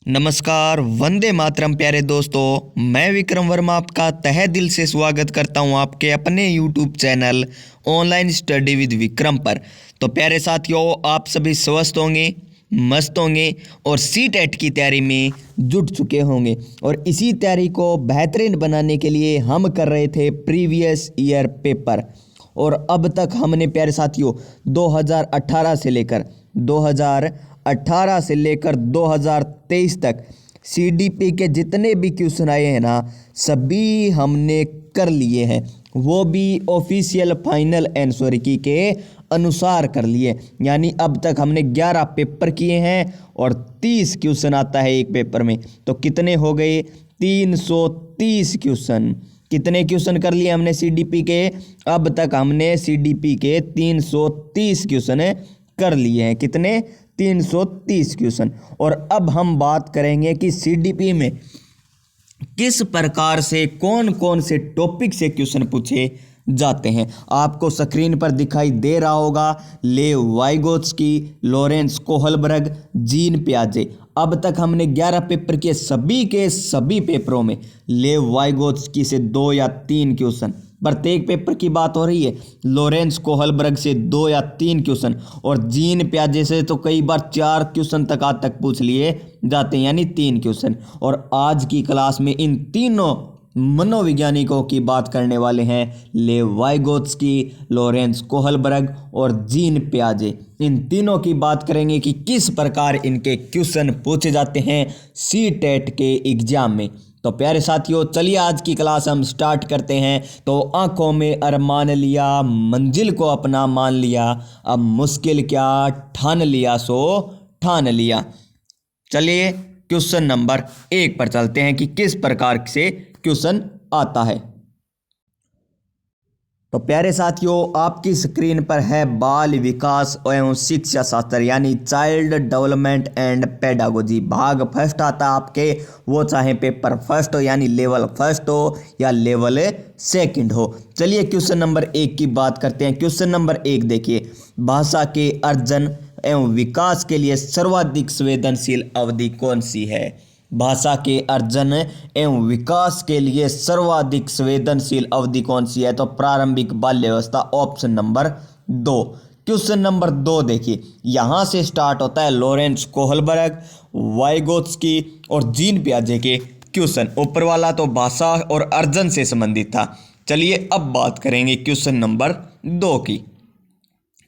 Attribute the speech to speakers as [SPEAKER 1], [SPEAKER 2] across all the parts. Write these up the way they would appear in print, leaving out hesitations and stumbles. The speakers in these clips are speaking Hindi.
[SPEAKER 1] नमस्कार, वंदे मातरम प्यारे दोस्तों। मैं विक्रम वर्मा आपका तहे दिल से स्वागत करता हूं आपके अपने YouTube channel online study with Vikram पर। तो प्यारे साथियों, आप सभी स्वस्थ होंगे, मस्त होंगे और सीटेट की तैयारी में जुट चुके होंगे। और इसी तैयारी को बेहतरीन बनाने के लिए हम कर रहे थे प्रीवियस ईयर पेपर। और अब तक हमने प्यारे साथियों 2018 से लेकर 2023 तक सीडीपी के जितने भी क्वेश्चन आए हैं ना, सभी हमने कर लिए हैं। वो भी ऑफिशियल फाइनल आंसर की के अनुसार कर लिए। यानी अब तक हमने 11 पेपर किए हैं और 30 क्वेश्चन आता है एक पेपर में। तो कितने हो गए? 330 क्वेश्चन। कितने क्वेश्चन कर लिए हमने सीडीपी के? अब तक हमने सीडीपी के 330 क्वेश्चन कर लिए हैं। कितने? 330 क्वेश्चन। और अब हम बात करेंगे कि सीडीपी में किस प्रकार से कौन कौन से टॉपिक से क्वेश्चन पूछे जाते हैं। आपको स्क्रीन पर दिखाई दे रहा होगा Lev Vygotsky, Lawrence Kohlberg, Jean पियाजे। अब तक हमने 11 पेपर किए, सभी के सभी पेपरों में लेव वाइगोत्स्की से 2 या 3 क्वेश्चन प्रत्येक पेपर की बात हो रही है। लॉरेंस कोहलबर्ग से 2 या 3 क्वेश्चन और जीन पियाजे से तो कई बार 4 क्वेश्चन तक आज तक पूछ लिए जाते हैं, यानी 3 क्वेश्चन। और आज की क्लास में इन तीनों मनोवैज्ञानिकों की बात करने वाले हैं, लेव वाइगोत्स्की, लॉरेंस कोहलबर्ग और जीन पियाजे। इन तीनों की बात करेंगे कि किस प्रकार इनके क्वेश्चन पूछे जाते हैं सीटेट के एग्जाम में। तो प्यारे साथियों, चलिए आज की क्लास हम स्टार्ट करते हैं। तो आंखों में अरमान लिया, मंजिल को अपना मान लिया, अब मुश्किल क्या ठान लिया सो ठान लिया। चलिए क्वेश्चन नंबर 1 पर चलते हैं कि किस प्रकार से क्वेश्चन आता है। तो प्यारे साथियों, आपकी स्क्रीन पर है बाल विकास एवं शिक्षा शास्त्र यानी चाइल्ड डेवलपमेंट एंड पेडागोजी। भाग फर्स्ट आता है आपके, वो चाहे पेपर फर्स्ट हो यानी लेवल फर्स्ट हो या लेवल सेकंड हो। चलिए क्वेश्चन नंबर 1 की बात करते हैं। क्वेश्चन नंबर 1 देखिए, भाषा के अर्जन एवं विकास के लिए सर्वाधिक संवेदनशील अवधि कौन सी है? भाषा के अर्जन एवं विकास के लिए सर्वाधिक संवेदनशील अवधि कौन सी है? तो प्रारंभिक बाल्यावस्था, ऑप्शन नंबर 2। क्वेश्चन नंबर 2 देखिए, यहां से स्टार्ट होता है लॉरेंस कोहलबर्ग, वाइगोत्स्की और जीन पियाजे के क्वेश्चन। ऊपर वाला तो भाषा और अर्जन से संबंधित था। चलिए अब बात करेंगे क्वेश्चन नंबर 2 की।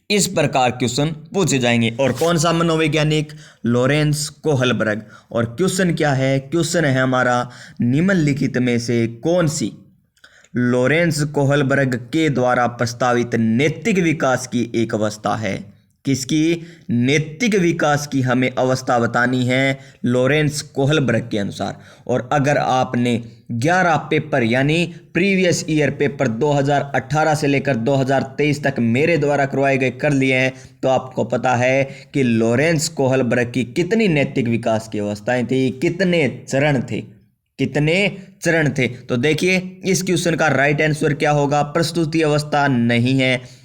[SPEAKER 1] इस प्रकार क्वेश्चन पूछे जाएंगे। और कौन सा मनोवैज्ञानिक? Lawrence Kohlberg. और क्वेश्चन क्या है? क्वेश्चन है हमारा, निम्नलिखित में से कौन सी लॉरेंस कोहलबर्ग के द्वारा प्रस्तावित नैतिक विकास की एक अवस्था है? किसकी? नैतिक विकास की हमें अवस्था बतानी है लॉरेंस कोहलबर्ग के अनुसार। और अगर आपने 11 पेपर यानी प्रीवियस ईयर पेपर 2018 से लेकर 2023 तक मेरे द्वारा करवाए गए कर लिए हैं, तो आपको पता है कि लॉरेंस कोहलबर्ग की कितनी नैतिक विकास की अवस्थाएं थी, कितने चरण थे, कितने चरण थे। तो देखिए इस क्वेश्चन का राइट आंसर क्या होगा? प्रस्तुति अवस्था नहीं है,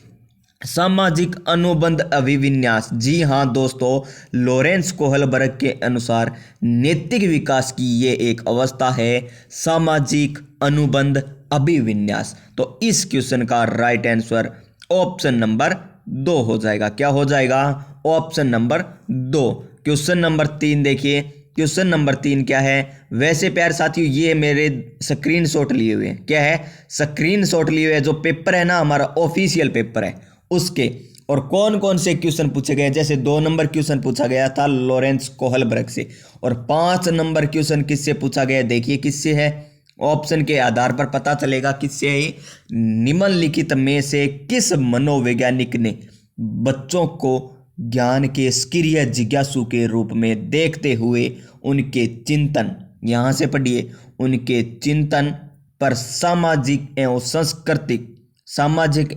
[SPEAKER 1] सामाजिक अनुबंध अभिविन्यास। जी हाँ दोस्तों, लॉरेंस कोहलबर्ग के अनुसार नैतिक विकास की ये एक अवस्था है, सामाजिक अनुबंध अभिविन्यास। तो इस क्वेश्चन का राइट आंसर ऑप्शन नंबर 2 हो जाएगा। क्या हो जाएगा? Option number 2। क्वेश्चन नंबर 3 देखिए। क्वेश्चन नंबर 3 क्या है? वैसे प्यारे साथियों, ये मेरे स्क्रीनशॉट लिए हुए हैं। क्या है? स्क्रीनशॉट लिए हुए हैं। जो पेपर है ना हमारा ऑफिशियल पेपर है उसके। और कौन कौन से क्वेश्चन पूछे गए? जैसे 2 नंबर क्वेश्चन पूछा गया था लॉरेंस कोहलबर्ग से, और 5 नंबर क्वेश्चन किससे पूछा गया? देखिए किससे है, ऑप्शन के आधार पर पता चलेगा किससे है। निम्नलिखित में से किस मनोवैज्ञानिक ने बच्चों को ज्ञान के सक्रिय जिज्ञासु के रूप में देखते हुए उनके चिंतन, यहां से पढ़िए, उनके चिंतन पर सामाजिक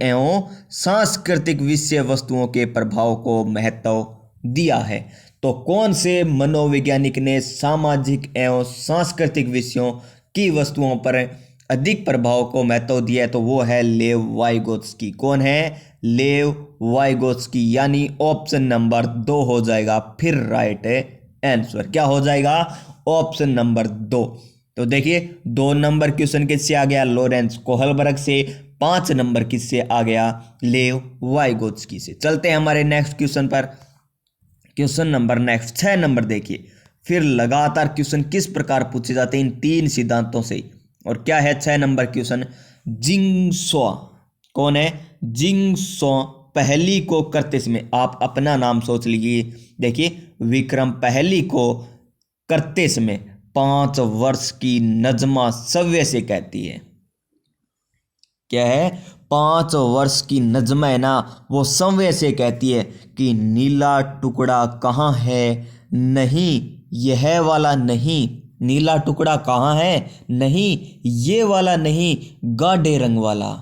[SPEAKER 1] एवं सांस्कृतिक विषय वस्तुओं के प्रभाव को महत्व दिया है? तो कौन से मनोवैज्ञानिक ने सामाजिक एवं सांस्कृतिक विषयों की वस्तुओं पर अधिक प्रभाव को महत्व दिया है? तो वो है लेव वाइगोत्स्की। कौन है? लेव वाइगोत्स्की। यानी ऑप्शन नंबर 2 हो जाएगा फिर राइट आंसर क्या हो जाएगा, ऑप्शन नंबर 2। तो देखिए 2 नंबर क्वेश्चन किससे आ गया, लॉरेंस कोहलबर्ग से। 5 नंबर किससे आ गया, लेव वाइगोत्स्की से। चलते हैं हमारे नेक्स्ट क्वेश्चन पर। क्वेश्चन नंबर नेक्स्ट 6 नंबर देखिए, फिर लगातार क्वेश्चन किस प्रकार पूछे जाते हैं इन 3 सिद्धांतों से। और क्या है 6 नंबर क्वेश्चन, जिंगसो कौन है, जिंगसो पहली को करते समय, आप अपना नाम सोच लीजिए। देखिए विक्रम पहली को करते समय 5 वर्ष की नजमा सव्य से कहती है। क्या है, 5 वर्ष की नजमा है ना, वो सव्य से कहती है कि नीला टुकड़ा कहाँ है, नहीं यह वाला नहीं, नीला टुकड़ा कहाँ है, नहीं ये वाला नहीं, गाढ़े रंग वाला।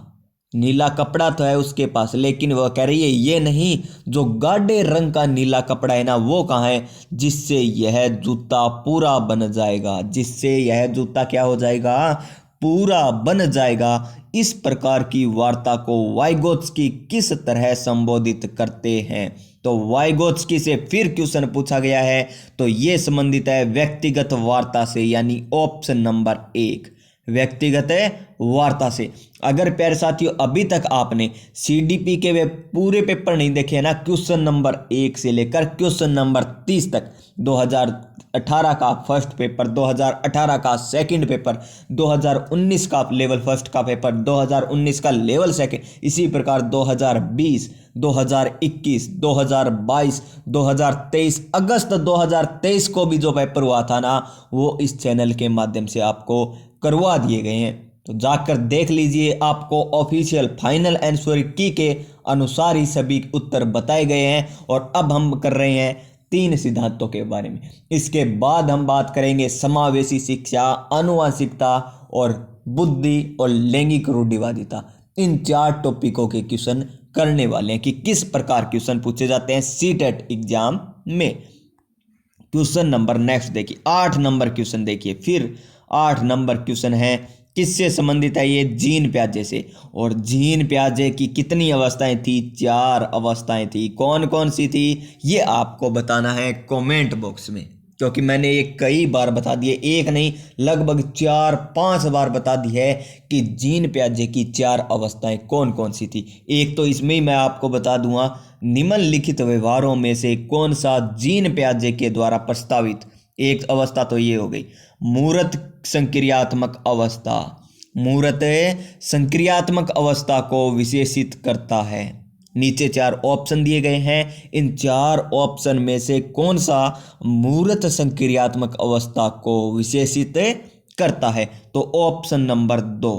[SPEAKER 1] नीला कपड़ा तो है उसके पास, लेकिन वह कह रही है ये नहीं, जो गाढ़े रंग का नीला कपड़ा है ना वो कहाँ है, जिससे यह जूता पूरा बन जाएगा, जिससे यह जूता क्या हो जाएगा, पूरा बन जाएगा। इस प्रकार की वार्ता को वाइगोत्स्की किस तरह संबोधित करते हैं। तो वाइगोत्स्की से फिर क्वेश्चन पूछा गया है, तो ये संबंधित है व्यक्तिगत वार्ता से, यानी ऑप्शन नंबर 1 व्यक्तिगत वार्ता से। अगर प्यारे साथियों अभी तक आपने सीडीपी के वे पूरे पेपर नहीं देखे ना, क्वेश्चन नंबर 1 से लेकर क्वेश्चन नंबर 30 तक, 2018 का फर्स्ट पेपर, 2018 का सेकंड पेपर, 2019 का लेवल फर्स्ट का पेपर, 2019 का लेवल सेकंड, इसी प्रकार 2020, 2021, 2022, 2023, अगस्त 2023 को भी जो पेपर हुआ था ना, वो इस चैनल के माध्यम से आपको करवा दिए गए हैं। तो जाकर देख लीजिए, आपको ऑफिशियल फाइनल आंसर की के अनुसार ही सभी उत्तर बताए गए हैं। और अब हम कर रहे हैं 3 सिद्धांतों के बारे में। इसके बाद हम बात करेंगे समावेशी शिक्षा, आनुवंशिकता और बुद्धि और लैंगिक रूढ़िवादिता। इन 4 टॉपिकों के क्वेश्चन करने वाले हैं कि किस प्रकार क्वेश्चन पूछे जाते हैं सीटेट एग्जाम में। क्वेश्चन नंबर नेक्स्ट देखिए, 8 नंबर क्वेश्चन देखिए, फिर 8 नंबर क्वेश्चन है, किससे संबंधित है ये, जीन प्याजे से। और जीन प्याजे की कितनी अवस्थाएं थी, 4 अवस्थाएं थी। कौन कौन सी थी ये आपको बताना है कमेंट बॉक्स में, क्योंकि मैंने ये कई बार बता दिए, एक नहीं लगभग 4-5 बार बता दी है कि जीन प्याजे की 4 अवस्थाएं कौन कौन सी थी। एक तो इसमें ही मैं आपको बता दूंगा, निम्नलिखित व्यवहारों में से कौन सा जीन प्याजे के द्वारा प्रस्तावित, एक अवस्था तो ये हो गई मूर्त संक्रियात्मक अवस्था, मूर्त संक्रियात्मक अवस्था को विशेषित करता है। नीचे 4 ऑप्शन दिए गए हैं, इन 4 ऑप्शन में से कौन सा मूर्त संक्रियात्मक अवस्था को विशेषित करता है। तो ऑप्शन नंबर 2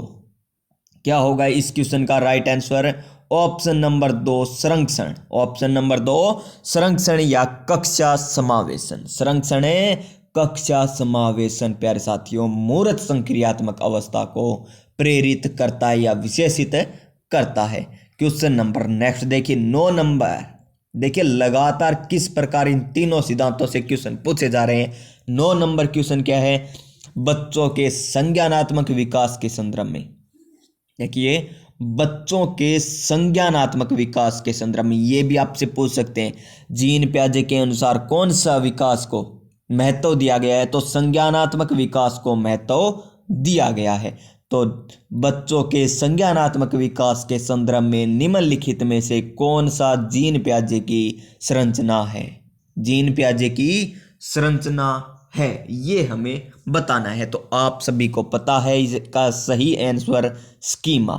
[SPEAKER 1] क्या होगा इस क्वेश्चन का राइट आंसर, ऑप्शन नंबर 2 संरक्षण। ऑप्शन नंबर 2 संरक्षण या कक्षा समावेशन, संरक्षण कक्षा समावेशन प्यारे साथियों मूर्त संक्रियात्मक अवस्था को प्रेरित करता है या विशेषित करता है। क्वेश्चन नंबर नेक्स्ट देखिए 9 नंबर, देखिए लगातार किस प्रकार इन तीनों सिद्धांतों से क्वेश्चन पूछे जा रहे हैं। 9 नंबर क्वेश्चन क्या है, बच्चों के संज्ञानात्मक विकास के संदर्भ में। देखिए बच्चों के संज्ञानात्मक विकास के संदर्भ में ये भी आपसे पूछ सकते हैं, जीन प्याजे के अनुसार कौन सा विकास को महत्व दिया गया है। तो संज्ञानात्मक विकास को महत्व दिया गया है। तो बच्चों के संज्ञानात्मक विकास के संदर्भ में निम्नलिखित में से कौन सा जीन प्याजे की संरचना है, जीन प्याजे की संरचना है, ये हमें बताना है। तो आप सभी को पता है इसका सही आंसर स्कीमा।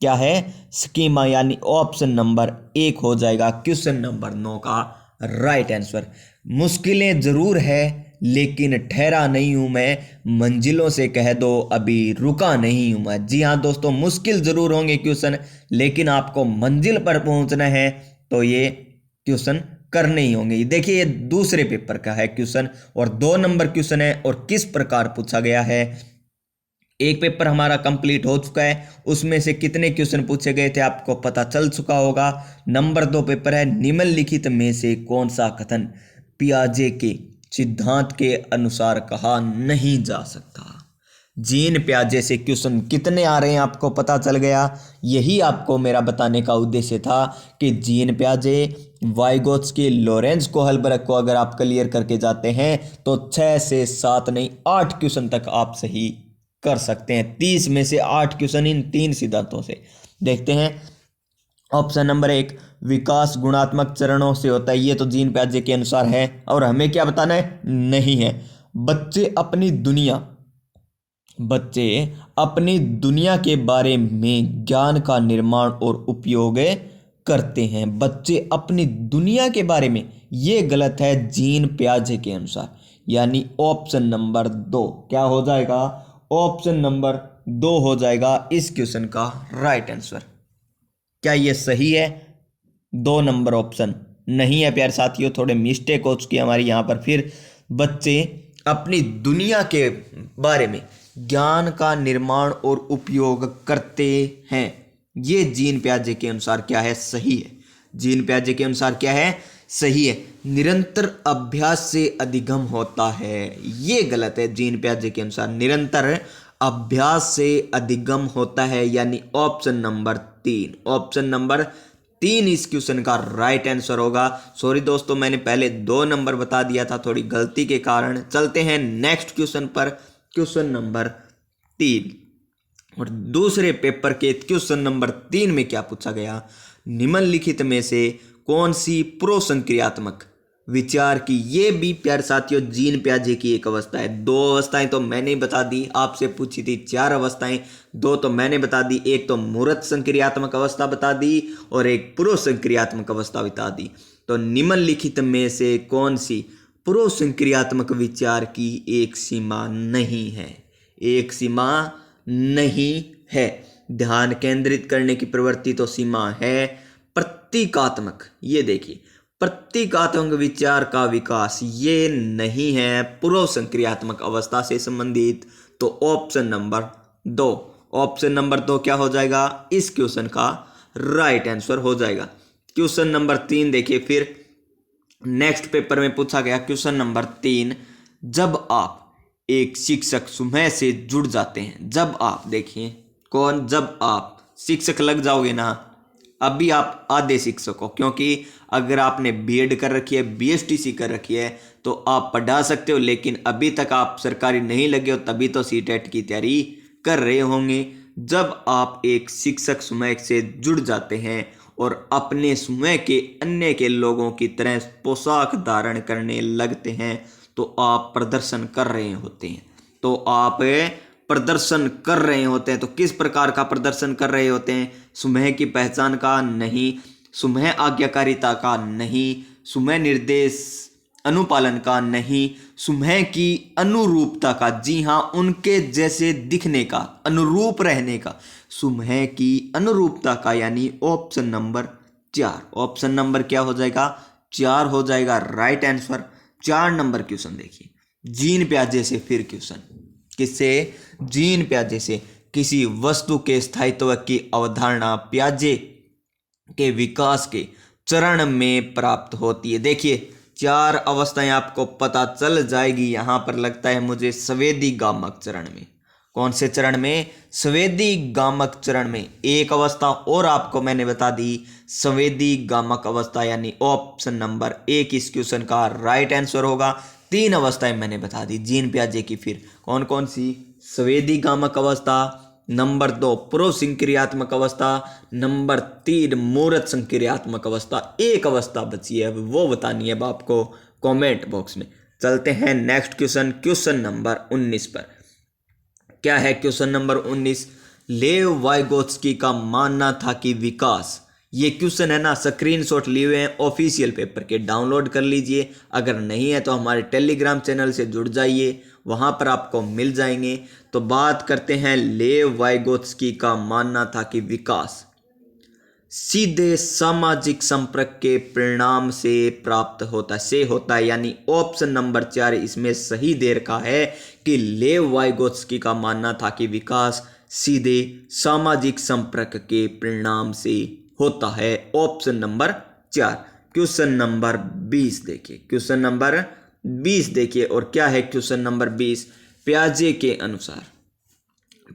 [SPEAKER 1] क्या है, स्कीमा, यानी ऑप्शन नंबर 1 हो जाएगा क्वेश्चन नंबर 9 का राइट आंसर। मुश्किलें जरूर है लेकिन ठहरा नहीं हूं मैं, मंजिलों से कह दो अभी रुका नहीं हूं मैं। जी हाँ दोस्तों, मुश्किल जरूर होंगे क्वेश्चन, लेकिन आपको मंजिल पर पहुंचना है तो ये क्वेश्चन करने ही होंगे। देखिए ये दूसरे पेपर का है क्वेश्चन और 2 नंबर क्वेश्चन है। और किस प्रकार पूछा गया है, एक पेपर हमारा कंप्लीट हो चुका है, उसमें से कितने क्वेश्चन पूछे गए थे आपको पता चल चुका होगा। नंबर 2 पेपर है, निम्नलिखित में से कौन सा कथन पियाजे के सिद्धांत के अनुसार कहा नहीं जा सकता। जीन प्याजे से क्वेश्चन कितने आ रहे हैं आपको पता चल गया। यही आपको मेरा बताने का उद्देश्य था कि जीन प्याजे, वाइगोत्स्की, लोरेंज कोहलबर्ग को अगर आप क्लियर करके जाते हैं तो 6 से 7 नहीं 8 क्वेश्चन तक आप सही कर सकते हैं। 30 में से 8 क्वेश्चन इन 3 सिद्धांतों से। देखते हैं ऑप्शन नंबर 1, विकास गुणात्मक चरणों से होता है। ये तो जीन प्याजे के अनुसार है और हमें क्या बताना है, नहीं है। बच्चे अपनी दुनिया के बारे में ज्ञान का निर्माण और उपयोग करते हैं। बच्चे अपनी दुनिया के बारे में, ये गलत है जीन प्याजे के अनुसार, यानी ऑप्शन नंबर 2 क्या हो जाएगा, ऑप्शन नंबर 2 हो जाएगा इस क्वेश्चन का राइट आंसर। क्या ये सही है? 2 नंबर ऑप्शन नहीं है प्यारे साथियों, थोड़े मिस्टेक हो चुकी है हमारी यहाँ पर। फिर बच्चे अपनी दुनिया के बारे में ज्ञान का निर्माण और उपयोग करते हैं, ये जीन प्याजे के अनुसार क्या है, सही है। जीन प्याजे के अनुसार क्या है, सही है। निरंतर अभ्यास से अधिगम होता है, ये गलत है। जीन प्याजे के अनुसार निरंतर अभ्यास से अधिगम होता है, यानी ऑप्शन नंबर 3, ऑप्शन नंबर 3 इस क्वेश्चन का राइट आंसर होगा। सॉरी दोस्तों, मैंने पहले 2 नंबर बता दिया था थोड़ी गलती के कारण। चलते हैं नेक्स्ट क्वेश्चन पर, क्वेश्चन नंबर 3। और दूसरे पेपर के क्वेश्चन नंबर 3 में क्या पूछा गया, निम्नलिखित में से कौन सी प्रोसंक्रियात्मक विचार की, ये भी प्यारे साथियों जीन प्याजे की एक अवस्था है। 2 अवस्थाएं तो मैंने बता दी, आपसे पूछी थी 4 अवस्थाएं, 2 तो मैंने बता दी। एक तो मूर्त संक्रियात्मक अवस्था बता दी और एक प्रोसंक्रियात्मक अवस्था बता दी। तो निम्नलिखित में से कौन सी प्रोसंक्रियात्मक विचार की एक सीमा नहीं है, एक सीमा नहीं है। ध्यान केंद्रित करने की प्रवृत्ति तो सीमा है। प्रतीकात्मक, ये देखिए प्रतीकात्मक विचार का विकास, ये नहीं है प्रोसंक्रियात्मक अवस्था से संबंधित। तो ऑप्शन नंबर 2, ऑप्शन नंबर 2 क्या हो जाएगा, इस क्वेश्चन का राइट आंसर हो जाएगा। क्वेश्चन नंबर 3 देखिए, फिर नेक्स्ट पेपर में पूछा गया क्वेश्चन नंबर 3, जब आप एक शिक्षक समूह से जुड़ जाते हैं, जब आप देखिए कौन, जब आप शिक्षक लग जाओगे ना, अभी आप आधे शिक्षक हो, क्योंकि अगर आपने बीएड कर रखी है, बीएसटीसी कर रखी है तो आप पढ़ा सकते हो, लेकिन अभी तक आप सरकारी नहीं लगे हो, तभी तो सीटेट की तैयारी कर रहे होंगे। जब आप एक शिक्षक समूह से जुड़ जाते हैं और अपने समूह के अन्य के लोगों की तरह पोशाक धारण करने लगते हैं तो आप प्रदर्शन कर रहे होते हैं। तो आप प्रदर्शन कर रहे होते हैं, तो किस प्रकार का प्रदर्शन कर रहे होते हैं, समूह की पहचान का नहीं, समूह आज्ञाकारिता का नहीं, समूह निर्देश अनुपालन का नहीं, समूह की अनुरूपता का, जी हाँ उनके जैसे दिखने का, अनुरूप रहने का, समूह की अनुरूपता का, यानी ऑप्शन नंबर 4, ऑप्शन नंबर क्या हो जाएगा, 4 हो जाएगा राइट आंसर। 4 नंबर क्वेश्चन देखिए, जीन प्याजे से फिर क्वेश्चन, किससे, जीन प्याजे से, किसी वस्तु के स्थायित्व की अवधारणा प्याजे के विकास के चरण में प्राप्त होती है। देखिए 4 अवस्थाएं आपको पता चल जाएगी। यहां पर लगता है मुझे संवेदी गामक चरण में, कौन से चरण में, संवेदी गामक चरण में। एक अवस्था और आपको मैंने बता दी, संवेदी गामक अवस्था, यानी ऑप्शन नंबर 1 इस क्वेश्चन का राइट आंसर होगा। 3 अवस्थाएं मैंने बता दी जीन प्याजे की, फिर कौन कौन सी, संवेदी गामक अवस्था, नंबर 2 प्रोसंक्रियात्मक अवस्था, नंबर 3 मूर्त संक्रियात्मक अवस्था। एक अवस्था बची है, वो बतानी है अब आपको कमेंट बॉक्स में। चलते हैं नेक्स्ट क्वेश्चन, क्वेश्चन नंबर 19 पर। क्या है क्वेश्चन नंबर 19, लेव वाइगोत्स्की का मानना था कि विकास, ये क्वेश्चन है ना, स्क्रीनशॉट लिए हुए हैं ऑफिशियल पेपर के, डाउनलोड कर लीजिए। अगर नहीं है तो हमारे टेलीग्राम चैनल से जुड़ जाइए, वहां पर आपको मिल जाएंगे। तो बात करते हैं, लेव वाइगोत्स्की का मानना था कि विकास सीधे सामाजिक संपर्क के परिणाम से प्राप्त होता है, यानी ऑप्शन नंबर 4 इसमें सही दे रखा है कि लेव वाइगोत्स्की का मानना था कि विकास सीधे सामाजिक संपर्क के परिणाम से होता है, ऑप्शन नंबर 4। क्वेश्चन नंबर 20 देखिए, क्वेश्चन नंबर 20 देखिए, और क्या है क्वेश्चन नंबर 20, प्याजे के अनुसार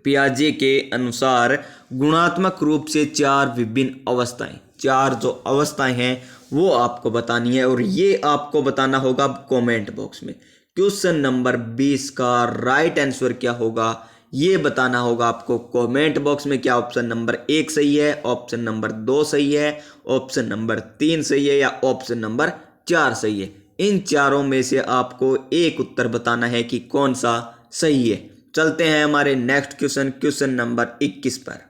[SPEAKER 1] पियाजे के अनुसार गुणात्मक रूप से चार विभिन्न अवस्थाएं, चार जो अवस्थाएं हैं वो आपको बतानी है और ये आपको बताना होगा कमेंट बॉक्स में। क्वेश्चन नंबर 20 का राइट आंसर क्या होगा ये बताना होगा आपको कमेंट बॉक्स में। क्या ऑप्शन नंबर 1 सही है, ऑप्शन नंबर 2 सही है, ऑप्शन नंबर 3 सही है या ऑप्शन नंबर 4 सही है। इन चारों में से आपको एक उत्तर बताना है कि कौन सा सही है। चलते हैं हमारे नेक्स्ट क्वेश्चन, क्वेश्चन नंबर 21 पर।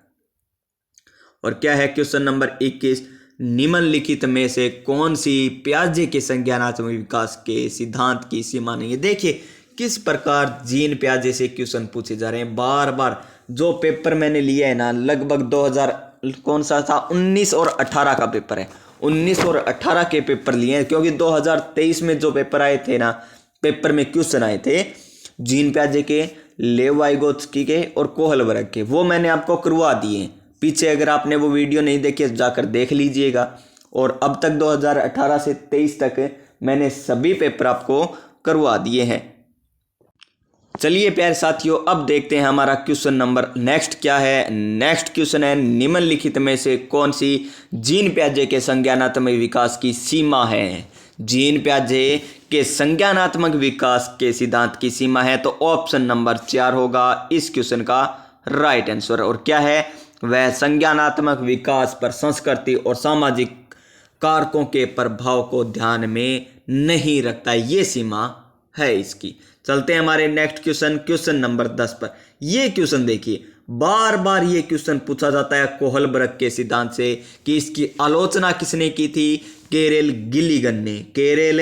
[SPEAKER 1] और क्या है क्वेश्चन नंबर 21, निम्नलिखित में से कौन सी पियाजे के संज्ञानात्मक विकास के सिद्धांत की सीमा नहीं है। देखिए किस प्रकार जीन पियाजे से क्वेश्चन पूछे जा रहे हैं बार बार। जो पेपर मैंने लिया है ना, लगभग 2000 कौन सा था, 19 और 18 का पेपर है। 19 और 18 के पेपर लिए हैं, क्योंकि 2023 में जो पेपर आए थे ना, पेपर में क्वेश्चन आए थे जीन पियाजे के, लेव-वाइगोत्स्की के और कोहलबर्ग के, वो मैंने आपको करवा दिए हैं पीछे। अगर आपने वो वीडियो नहीं देखी जाकर देख लीजिएगा। और अब तक 2018 से 23 तक मैंने सभी पेपर आपको करवा दिए हैं। चलिए प्यारे साथियों, अब देखते हैं हमारा क्वेश्चन नंबर नेक्स्ट क्या है। नेक्स्ट क्वेश्चन है, निम्नलिखित में से कौन सी जीन पियाजे के संज्ञानात्मक विकास की सीमा है। जीन पियाजे के संज्ञानात्मक विकास के सिद्धांत की सीमा है तो ऑप्शन नंबर 4 होगा इस क्वेश्चन का राइट आंसर। और क्या है वह संज्ञानात्मक विकास पर संस्कृति और सामाजिक कारकों के प्रभाव को ध्यान में नहीं रखता है, ये सीमा है इसकी। चलते हैं हमारे नेक्स्ट क्वेश्चन, क्वेश्चन नंबर 10 पर। ये क्वेश्चन देखिए, बार बार ये क्वेश्चन पूछा जाता है कोहलबर्ग के सिद्धांत से कि इसकी आलोचना किसने की थी, केरेल गिलिगन ने। केरेल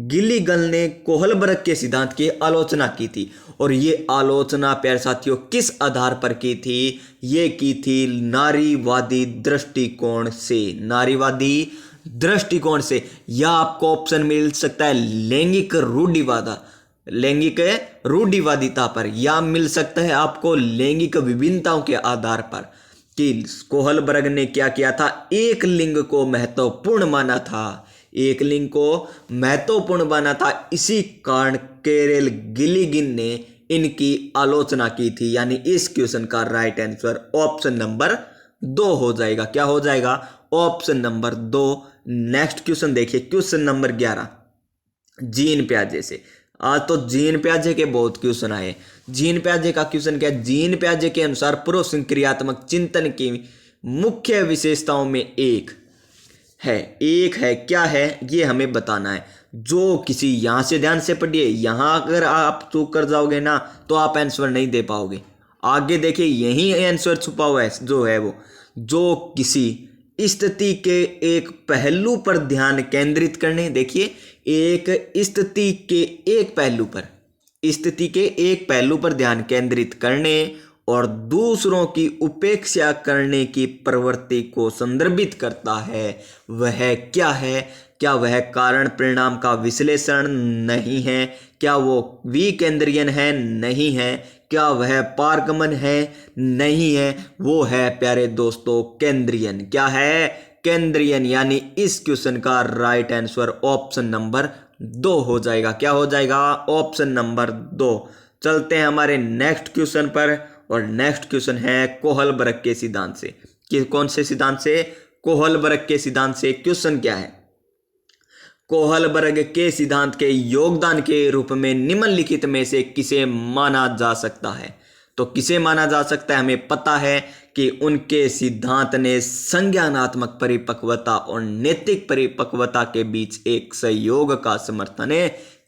[SPEAKER 1] गिलिगन ने कोहलबर्ग के सिद्धांत की आलोचना की थी। और ये आलोचना प्यारे साथियों किस आधार पर की थी, ये की थी नारीवादी दृष्टिकोण से। नारीवादी दृष्टिकोण से, या आपको ऑप्शन मिल सकता है लैंगिक रूढ़िवादिता पर, या मिल सकता है आपको लैंगिक विभिन्नताओं के आधार पर। कि कोहलबर्ग ने क्या किया था, एक लिंग को महत्वपूर्ण माना था, एक लिंग को महत्वपूर्ण माना था। इसी कारण केरेल गिलिगन ने इनकी आलोचना की थी। यानी इस क्वेश्चन का राइट आंसर ऑप्शन नंबर 2 हो जाएगा। क्या हो जाएगा, ऑप्शन नंबर 2। नेक्स्ट क्वेश्चन देखिए, क्वेश्चन नंबर 11, जीन पियाजे से। आज तो जीन पियाजे के बहुत क्वेश्चन आए। जीन पियाजे का क्वेश्चन क्या है, जीन पियाजे के अनुसार पूर्व संक्रियात्मक चिंतन की मुख्य विशेषताओं में एक है क्या है ये हमें बताना है। जो किसी, यहाँ से ध्यान से पढ़िए, यहाँ अगर आप चूक कर जाओगे ना तो आप आंसर नहीं दे पाओगे। आगे देखिए यही आंसर छुपा हुआ है जो है वो, जो किसी स्थिति के एक पहलू पर ध्यान केंद्रित करने। देखिए एक स्थिति के एक पहलू पर ध्यान केंद्रित करने और दूसरों की उपेक्षा करने की प्रवृत्ति को संदर्भित करता है। वह क्या है, क्या वह कारण परिणाम का विश्लेषण नहीं है, क्या वो विकेंद्रियन है, नहीं है, क्या वह पारगमन है, नहीं है, वो है प्यारे दोस्तों केंद्रियन। क्या है, केंद्रियन। यानी इस क्वेश्चन का राइट आंसर ऑप्शन नंबर 2 हो जाएगा। क्या हो जाएगा, ऑप्शन नंबर 2। चलते हैं हमारे नेक्स्ट क्वेश्चन पर। और नेक्स्ट क्वेश्चन है कोहलबर्ग के सिद्धांत से। कि कौन से सिद्धांत से, कोहलबर्ग के सिद्धांत से। क्वेश्चन क्या है, कोहलबर्ग के सिद्धांत के योगदान के रूप में निम्नलिखित में से किसे माना जा सकता है। तो किसे माना जा सकता है, हमें पता है कि उनके सिद्धांत ने संज्ञानात्मक परिपक्वता और नैतिक परिपक्वता के बीच एक सहयोग का समर्थन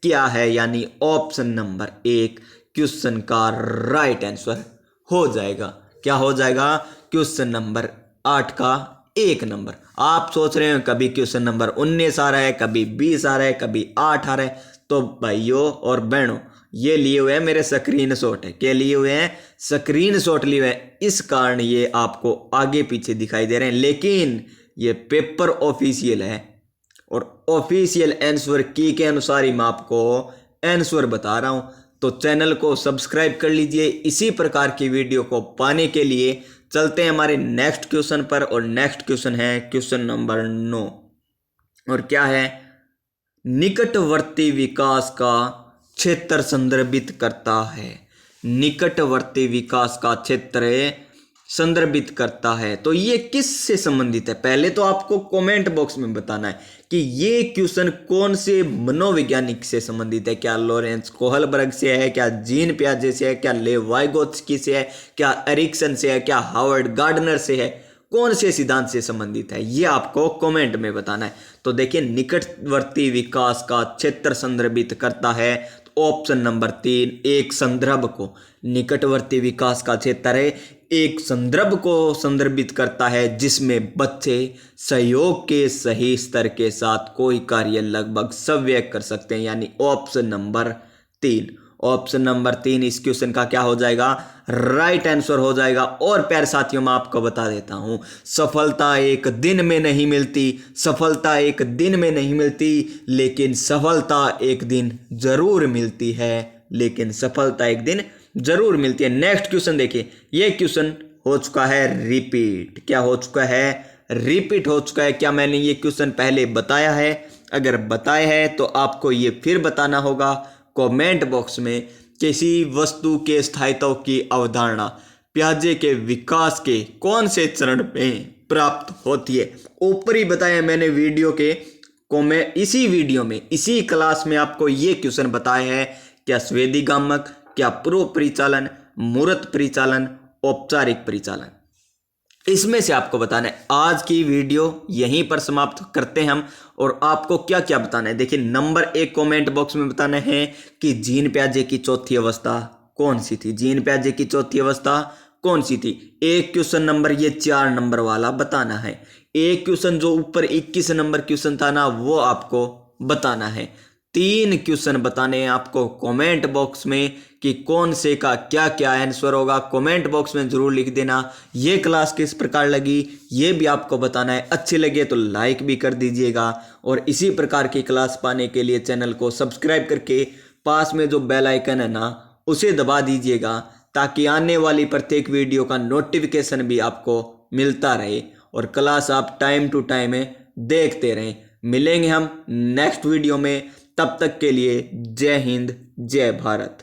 [SPEAKER 1] किया है। यानी ऑप्शन नंबर 1 क्वेश्चन का राइट आंसर हो जाएगा। क्या हो जाएगा, क्वेश्चन नंबर 8 का 1 नंबर। आप सोच रहे हो कभी क्वेश्चन नंबर 19 आ रहा है, कभी 20 आ रहा है, कभी 8 आ रहा है। तो भाइयों और बहनों, ये लिए हुए हैं मेरे स्क्रीन शॉट है। क्या लिए हुए हैं, स्क्रीन शॉट लिए हुए हैं। इस कारण ये आपको आगे पीछे दिखाई दे रहे हैं, लेकिन ये पेपर ऑफिशियल है और ऑफिशियल आंसर की के अनुसार ही मैं आपको आंसर बता रहा हूं। तो चैनल को सब्सक्राइब कर लीजिए इसी प्रकार की वीडियो को पाने के लिए। चलते हैं हमारे नेक्स्ट क्वेश्चन पर। और नेक्स्ट क्वेश्चन है क्वेश्चन नंबर 9। और क्या है, निकटवर्ती विकास का क्षेत्र संदर्भित करता है। निकटवर्ती विकास का क्षेत्र संदर्भित करता है। तो ये किस से संबंधित है, पहले तो आपको कमेंट बॉक्स में बताना है कि ये क्वेश्चन कौन से मनोवैज्ञानिक से संबंधित है। क्या लॉरेंस कोहलबर्ग से है, क्या जीन पियाजे से है, क्या लेव वाइगोत्स्की से है, क्या एरिक्सन से है, क्या हार्वर्ड गार्डनर से है, कौन से सिद्धांत से संबंधित है, ये आपको कमेंट में बताना है। तो देखिए, निकटवर्ती विकास का क्षेत्र संदर्भित करता है, तो ऑप्शन नंबर 3 एक संदर्भ को, निकटवर्ती विकास का क्षेत्र है एक संदर्भ को संदर्भित करता है जिसमें बच्चे सहयोग के सही स्तर के साथ कोई कार्य लगभग सव्य कर सकते हैं, यानी ऑप्शन नंबर 3। ऑप्शन नंबर 3 इस क्वेश्चन का क्या हो जाएगा, राइट आंसर हो जाएगा। और प्यारे साथियों, मैं आपको बता देता हूं, सफलता एक दिन में नहीं मिलती, सफलता एक दिन में नहीं मिलती, लेकिन सफलता एक दिन जरूर मिलती है, लेकिन सफलता एक दिन जरूर मिलती है। नेक्स्ट क्वेश्चन देखिए, ये क्वेश्चन हो चुका है रिपीट। क्या हो चुका है, रिपीट हो चुका है। क्या मैंने ये क्वेश्चन पहले बताया है? अगर बताया है तो आपको ये फिर बताना होगा कमेंट बॉक्स में। किसी वस्तु के स्थायित्व की अवधारणा पियाजे के विकास के कौन से चरण में प्राप्त होती है? ऊपर ही बताया मैंने वीडियो के इसी वीडियो में, इसी क्लास में आपको ये क्वेश्चन बताया है। क्या स्वेदी गामक, क्या पूर्व परिचालन, मूर्त परिचालन, औपचारिक परिचालन, इसमें से आपको बताना है। आज की वीडियो यहीं पर समाप्त करते हैं हम। और आपको क्या क्या बताना है, देखिए, नंबर 1 कमेंट बॉक्स में बताना है कि जीन पियाजे की चौथी अवस्था कौन सी थी, जीन पियाजे की चौथी अवस्था कौन सी थी। एक क्वेश्चन नंबर ये 4 नंबर वाला बताना है। एक क्वेश्चन जो ऊपर 21 नंबर क्वेश्चन था ना, वो आपको बताना है। 3 क्वेश्चन बताने हैं आपको कमेंट बॉक्स में कि कौन से का क्या क्या आंसर होगा। कमेंट बॉक्स में जरूर लिख देना। ये क्लास किस प्रकार लगी ये भी आपको बताना है। अच्छी लगे तो लाइक भी कर दीजिएगा, और इसी प्रकार की क्लास पाने के लिए चैनल को सब्सक्राइब करके पास में जो बेल आइकन है ना, उसे दबा दीजिएगा, ताकि आने वाली प्रत्येक वीडियो का नोटिफिकेशन भी आपको मिलता रहे और क्लास आप टाइम टू टाइम देखते रहें। मिलेंगे हम नेक्स्ट वीडियो में, तब तक के लिए जय हिंद, जय भारत।